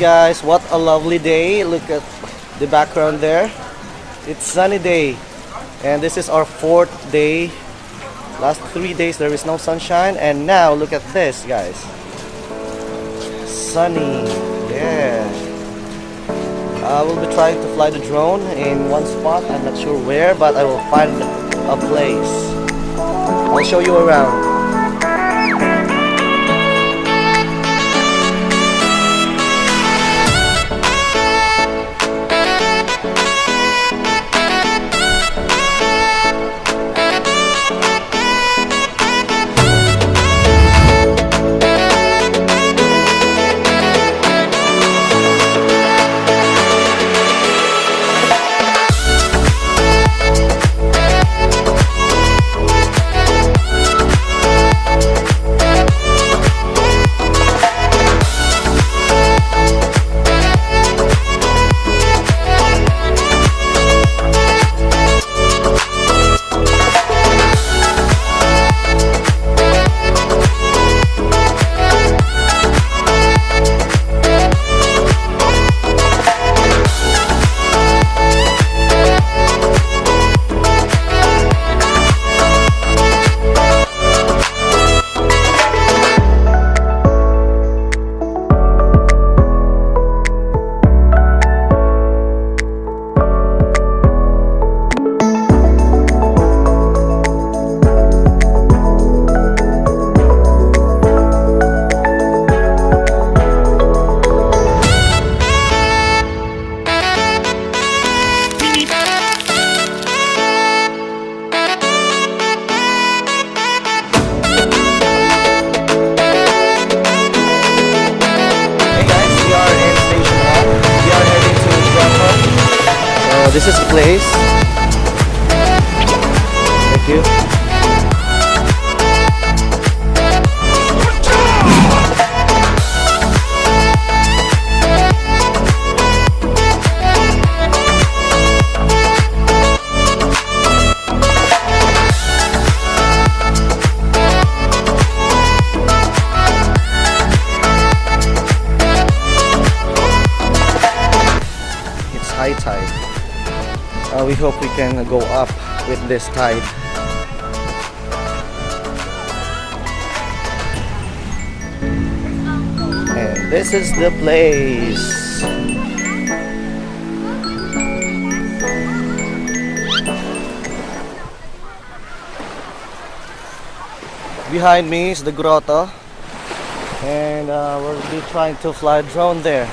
guys, what a lovely day. Look at the background there. It's sunny day. And this is our 4th day. Last 3 days there is no sunshine. And now look at this, guys. Sunny. Yeah. I will be trying to fly the drone in one spot. I'm not sure where, but I will find a place. I'll show you around. This is the place. Thank you. It's high tide. We hope we can go up with this tide. And this is the place. Behind me is the Grotto. And we'll be trying to fly a drone there.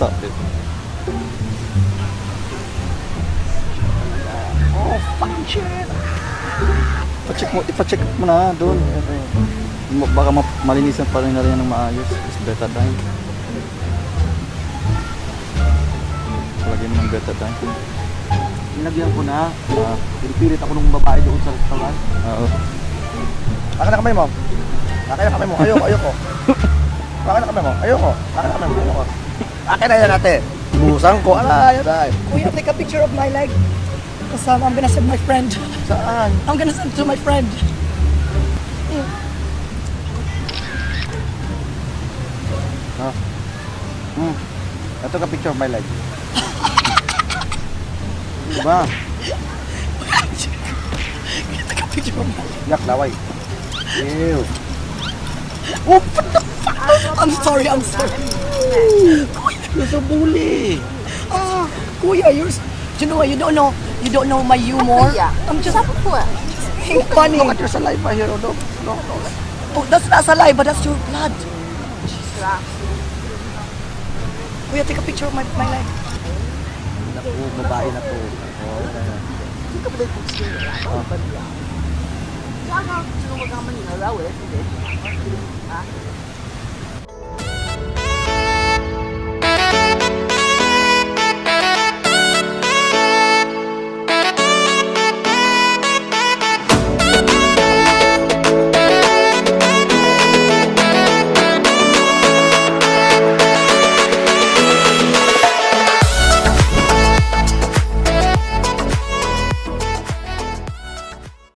Stop it. Oh, fucking shit. Ipacheck mo na doon. Baka malinisan pa rin na rin ng maayos. It's betadine. Palagay mo ng betadine. Nilagyan ko na. Pinipilit ako ng babae doon sa restaurant. Oo. Akin na kamay mo. Akin na kamay mo. Ayoko. Akin na kamay mo. Ayoko. Akin na yan natin. Busan ko. Alay. Kuya, take a picture of my leg. Because I'm gonna send my friend. Saan? I'm gonna send to my friend. Ito ka picture of my leg. Diba? Take a picture of my leg. Yak, laway. Ew. Oh, what the fuck? I'm sorry. You're so bully. Kuya, you know what? You don't know my humor. I'm just being funny. Look at your saliva here, no? Oh, that's not saliva, that's your blood. Kuya, take a picture of my leg. Naku, babae na to.